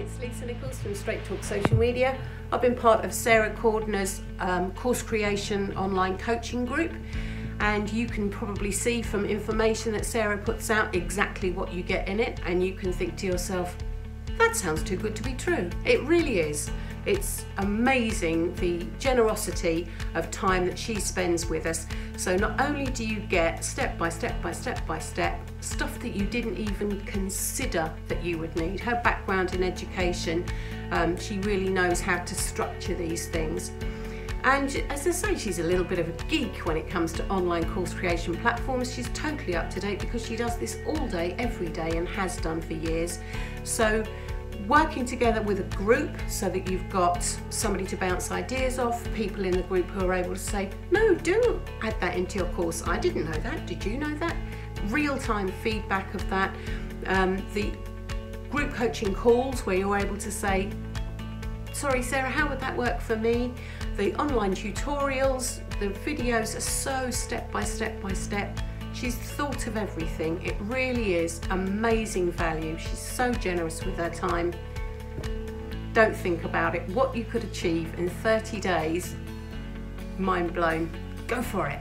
it's Lisa Nichols from Straight Talk Social Media. I've been part of Sarah Cordiner's course creation online coaching group, and you can probably see from information that Sarah puts out exactly what you get in it, and you can think to yourself, that sounds too good to be true. It really is. It's amazing the generosity of time that she spends with us. So not only do you get step by step stuff that you didn't even consider that you would need. Her background in education, she really knows how to structure these things. And as I say, she's a little bit of a geek when it comes to online course creation platforms. She's totally up to date because she does this all day, every day, and has done for years. So working together with a group so that you've got somebody to bounce ideas off, people in the group who are able to say, no, do add that into your course. I didn't know that. Did you know that? Real-time feedback of that. The group coaching calls where you're able to say, sorry Sarah, how would that work for me? The online tutorials, the videos are so step by step. She's thought of everything. It really is amazing value. She's so generous with her time. Don't think about it. What you could achieve in 30 days, mind blown. Go for it.